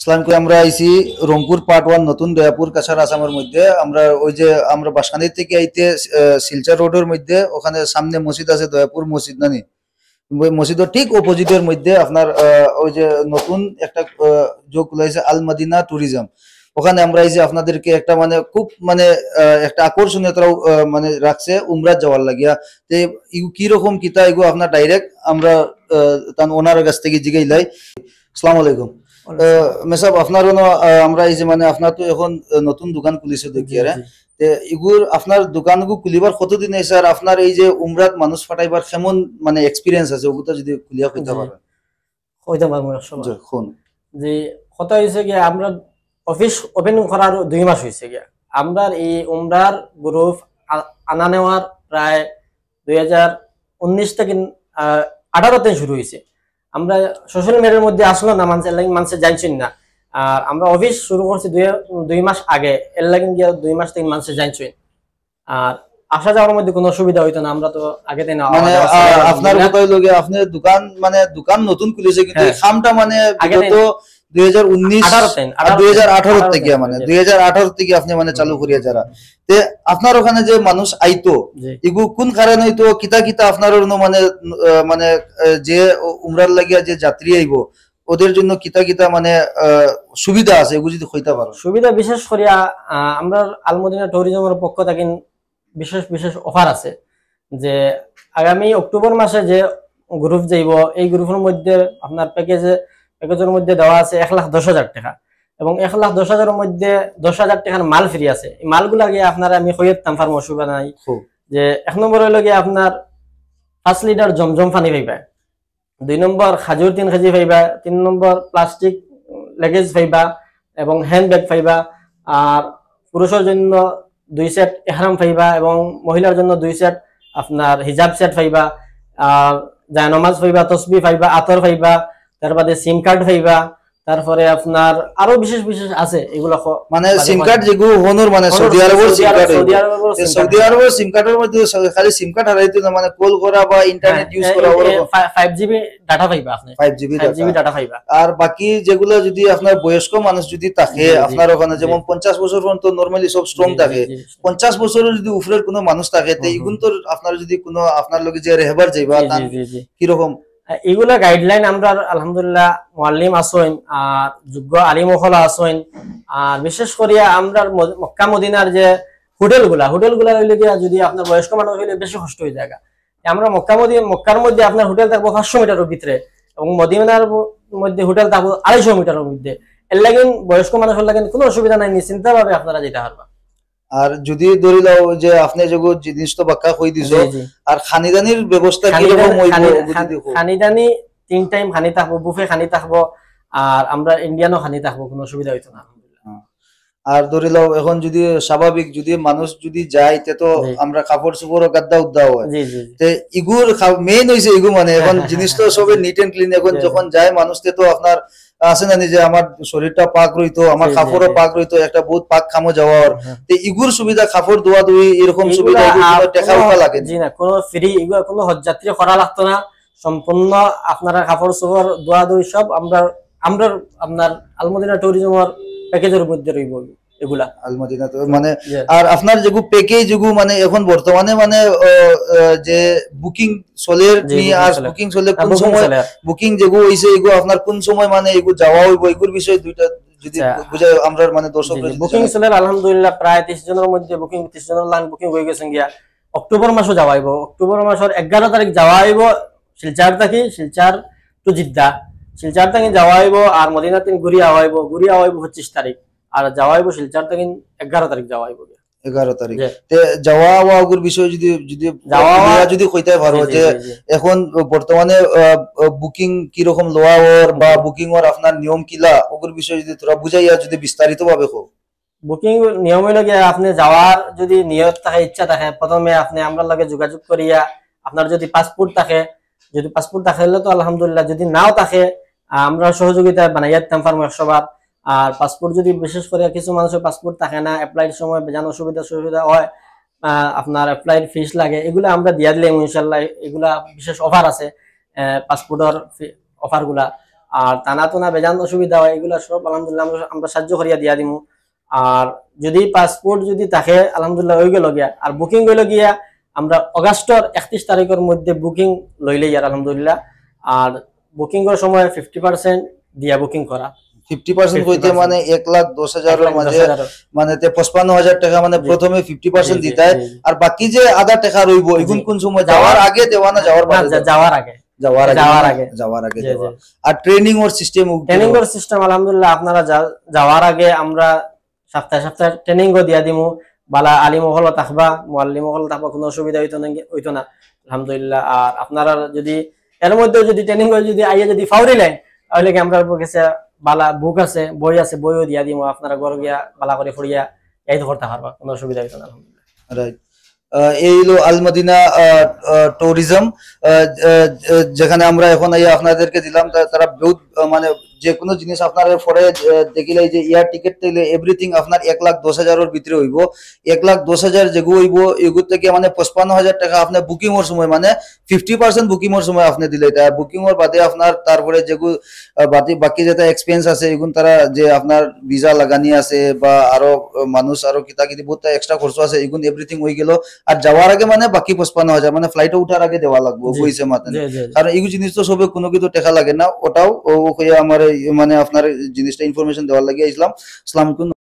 ইসলাম করে আমরা আইছি রংপুর পার্ট 1 নতুন দয়াপুর কাছার আসামের মধ্যে। আমরা ওই যে আমরা বাসখালী থেকে আইতে শিলচর রোডের মধ্যে ওখানে সামনে মসজিদ আছে দয়াপুর মসজিদ নানি, ওই মসজিদের ঠিক অপোজিটের মধ্যে আপনার ওই যে নতুন একটা যোগ খুলেছে আল মদিনা ট্যুরিজম। ওখানে আমরা এই যে আপনাদেরকে একটা মানে খুব মানে একটা আকর্ষণীয়তাও মানে রাখছে উমরাত যাওয়ার লাগিয়া। যে কি রকম কিতা এগো আপনার ডাইরেক্ট আমরা তার ওনার কাছ থেকে জিগাইলাই। আসসালামু আলাইকুম মেসাব, আপনার আমরা এই যে মানে আপনার তো এখন নতুন দোকান খুলিছে দেখি আরে এগুর আপনার দোকানগু খুলিবার কতদিন আছে আর আপনার এই যে উমরাত মানুষ ফাটাইবার কেমন মানে এক্সপিরিয়েন্স আছে ওগুলো যদি খুলিয়া কইতে পারেন। কইতে পারবো সময় কোন যে কথা হইছে কি আমরা অফিস ওপেনিং করার 2 মাস হইছে কি আমরা এই উমরার গ্রুপ আনা নেওয়ার প্রায় 2019 থেকে 18 তে শুরু হইছে। আমরা সোশ্যাল মিডিয়ার মধ্যে আসলো না, মানুষে জানছেন না। আর আমরা অফিস শুরু করছি 2 মাস আগে, এর লাগে গিয়া 2 মাস থেকে মানুষে জানছেন। আর আসা যাওয়ার মধ্যে কোনো অসুবিধা হইতো না, আমরা তো আগে থেকে মানে আপনার কথা হইলো কি আপনি দোকান মানে দোকান নতুন খুলেছে কিন্তু খামটা মানে বিগত 2018 থেকে মানে 2018 থেকে আপনি মানে চালু করিয়া যারা তে আপনার ওখানে যে মানুষ আইতো এগু কোন কারণে হইতো কিতা কিতা আপনার মানে মানে যে উমরার লাগিয়া যে যাত্রী আইবো ওদের জন্য কিতা কিতা মানে সুবিধা আছে এগুলো যদি কইতে পারো। সুবিধা বিশেষ করিয়া আমরা আল মদিনা ট্যুরিজমের পক্ষ থেকে বিশেষ বিশেষ অফার আছে। যে আগামী অক্টোবর মাসে যে গ্রুপ যাইব এই গ্রুপের মধ্যে আপনার প্যাকেজের মধ্যে দেওয়া আছে 1,10,000 টাকা এবং 1,10,000 মধ্যে 10,000 টাকার মাল ফ্রি আছে। এই মালগুলা গিয়ে আপনারা আমি কইতাম ফার্ম অসুবিধা নাই। যে 1 নম্বর হইল গিয়ে আপনার 5 লিটার জমজম পানি পাইবা, 2 নম্বর খাজুর 3 কেজি পাইবা, 3 নম্বর প্লাস্টিক লেগেজ পাইবা এবং হ্যান্ড ব্যাগ পাইবা। আর পুরুষের জন্য 2 সেট ইহরাম পাইবা এবং মহিলার জন্য 2 সেট আপনার হিজাব সেট পাইবা। আর জায়নামাজ পাইবা, তসবিহ পাইবা, আতর পাইবা, তারপরে সিম কার্ড পাইবা। তারপরে আপনার আরো বিশেষ বিশেষ আছে এগুলো মানে সিম কার্ড যেগুলো হনর মানে সৌদি আরবের সিম কার্ড, সৌদি আরবের সিম কার্ডের মধ্যে খালি সিম কার্ড হারাইতো না, মানে কল করা বা ইন্টারনেট ইউজ করা ওরকম 5GB ডাটা পাইবা আপনি, 5GB ডাটা পাইবা। আর বাকি যেগুলো যদি আপনার বয়স্ক মানুষ যদি থাকে আপনার ওখানে যেমন 50 বছর পর্যন্ত নরমালি সব স্ট্রং থাকে, 50 বছরের যদি উপরের কোনো মানুষ থাকে তো এগুন তো আপনার যদি কোনো আপনার লগে যে রেহবার যাইবা কি রকম এগুলা গাইডলাইন আমরা আলহামদুলিল্লাহ মুআল্লিম আসেন আর যোগ্য আলিম হলা আসেন। আর বিশেষ করে আমরা মক্কা মদিনার যে হোটেলগুলা হইলে গিয়া যদি আপনার বয়স্ক মানুষ হইলে বেশি কষ্ট হয়ে যায়। আমরা মক্কার মধ্যে আপনার হোটেল থাকবো 500 মিটারের ভিতরে এবং মদিনার মধ্যে হোটেল থাকবো 250 মিটারের মধ্যে। এর লাগেন বয়স্ক মানুষের লাগেন কোনো অসুবিধা নাই, নিশ্চিন্ত ভাবে আপনারা যেতে পারবা। আর যদি ধরি লাও যে আপনি যে জিনিস তো বাক্কা কই দিছো আর খানিদানির ব্যবস্থা কি রকম হইবো? খানিদানি 3 টাইম খানি থাকবো, বুফে খানি থাকবো আর আমরা ইন্ডিয়ানও খানি থাকবো, কোনো অসুবিধা হইতো না আলহামদুলিল্লাহ। আর ধরি লাও এখন যদি স্বাভাবিক যদি মানুষ যদি যায় তে তো আমরা কাপড় চোপড় গাদ্দা উদ্দা হয় তে ইগুর মেইন হইছে ইগু মানে এখন জিনিস তো সবে নিট এন্ড ক্লিন। এখন যখন যায় মানুষ তে তো আপনার আছে না যে আমার শরীরটা পাক রইতো, আমার কাপড়ও পাক রইতো, একটা বহুত পাক খামো যাওয়ার তে ইগুর সুবিধা কাপড় ধোয়া ধুই এরকম সুবিধা টাকা উঠা লাগে জি না, কোনো ফ্রি এগুলো কোনো হজযাত্রী করা লাগতো না, সম্পূর্ণ আপনারা কাপড় চোপড় ধোয়া ধুই সব আমরা আপনার আল মদিনা ট্যুরিজমের প্যাকেজের মধ্যে রইব এগুলা আল মদিনা তো মানে। আর আপনার যেগু প্যাকেজ যেগু মানে এখন বর্তমানে মানে যে বুকিং চলের নি আর বুকিং চলে কোন সময় বুকিং যেগু হইছে এগু আপনার কোন সময় মানে এগু যাওয়া হইব এগুর বিষয় দুইটা যদি বুঝাই আমরা মানে দর্শকরা বুকিং চলে আলহামদুলিল্লাহ প্রায় 30 জনের মধ্যে বুকিং 30 জনের লাইন বুকিং হয়ে গেছে গিয়া। অক্টোবর মাসও যাওয়া হইব, অক্টোবর মাসের 11 তারিখ যাওয়া হইব শিলচর থেকে, শিলচর টু জিদ্দা, শিলচর থেকে যাওয়া হইব আর মদিনা থেকে ঘুরিয়া হইব 25 তারিখ আর যাওয়া হইব শিলচর থেকে 11 তারিখ যাওয়া হইব 11 তারিখ। তে যাওয়া ওগুর বিষয় যদি যাওয়া যদি কইতে পারো যে এখন বর্তমানে বুকিং কি রকম লওয়া ওর বা বুকিং ওর আপনার নিয়ম কিলা ওগুর বিষয় যদি তোরা বুঝাইয়া যদি বিস্তারিত ভাবে কও। বুকিং নিয়ম হইল গিয়ে আপনি যাওয়ার যদি নিয়ত থাকে ইচ্ছা থাকে প্রথমে আপনি আমরা লগে যোগাযোগ করিয়া আপনার যদি পাসপোর্ট থাকে তাহলে তো আলহামদুলিল্লাহ, যদি নাও থাকে আমরা সহযোগিতা বানাইয়া দিতাম ফার্ম 100 বার। আর পাসপোর্ট যদি বিশেষ করে কিছু মানুষের পাসপোর্ট থাকে না, অ্যাপ্লাইর সময় বেজান অসুবিধা হয়, আপনার অ্যাপ্লাইর ফিস লাগে, এগুলো আমরা দিয়া দিলাম ইনশাআল্লাহ। এগুলা বিশেষ অফার আছে পাসপোর্টের অফার গুলা। আর টানা টুনা বেজান অসুবিধা হয় এগুলা সব আলহামদুলিল্লাহ আমরা সাহায্য করিয়া দিয়া দিমু। আর যদি পাসপোর্ট যদি থাকে আলহামদুলিল্লাহ হয়ে গেল গিয়া, আর বুকিং হইল গিয়া আমরা অগাস্টর 31 তারিখের মধ্যে বুকিং লইলে আর আলহামদুলিল্লাহ। আর বুকিং এর সময় 50% দিয়া বুকিং করা। 50% কইতে মানে 1,10,000 এর মাঝে মানে 55,000 টাকা মানে প্রথমে 50% দিতে হয়, আর বাকি যে আধা টাকা রইব এগুন কোন সময় যাওয়ার আগে দেওয়া না যাওয়ার পরে? যাওয়ার আগে। যাওয়ার আগে দেওয়া। আর ট্রেনিং ওর সিস্টেম আলহামদুলিল্লাহ আপনারা যাওয়ার আগে আমরা সপ্তাহে সপ্তাহে ট্রেনিং দিয়া দিমু। বালা আলিম হল থাকবা, মুআল্লিম হল থাকবা, কোনো অসুবিধা হইতো না আলহামদুলিল্লাহ। আর আপনারা যদি এর মধ্যে যদি ট্রেনিং যদি আইয়া যদি ফাউরি লাইন তাহলে কি আমরা কাছে বালা বুক আছে, বই আছে, বইও দিয়া দিমু। আপনারা ঘর গিয়া বালা করে পড়িয়া এই তো করতে পারবা, কোনো অসুবিধা হইতো না আলহামদুলিল্লাহ। রাইট। এই হলো আল মদিনা ট্যুরিজম, যেখানে আমরা এখন আপনাদেরকে দিলাম। তারা বহুত মানে যে কোনো জিনিস আপনার পরে দেখিলে যে এয়ার টিকেট থেকে এভরিথিং আপনার 1,10,000 এর ভিতরে হইব। 1,10,000 যেগু হইব এগুর থেকে মানে 55,000 টাকা আপনার বুকিং এর সময় মানে 50% বুকিং এর সময় আপনি দিলে, তাই বুকিং এর বাদে আপনার তারপরে যেগু বাকি যেটা এক্সপেন্স আছে এগুন তারা যে আপনার ভিসা লাগানি আছে বা আরো মানুষ আরো কিতা কিতি বহুত এক্সট্রা খরচ আছে এগুন এভরিথিং হয়ে গেল। আর যাওয়ার আগে মানে বাকি 55,000 মানে ফ্লাইটে উঠার আগে দেওয়া লাগবে হইছে মাত্র। কারণ এই জিনিস তো সবে কোনো কিছু টাকা লাগে না, ওটাও আমার মানে আপনার জিনিসটা ইনফরমেশন দেওয়ার লাগে ইসলাম। আসসালামু আলাইকুম।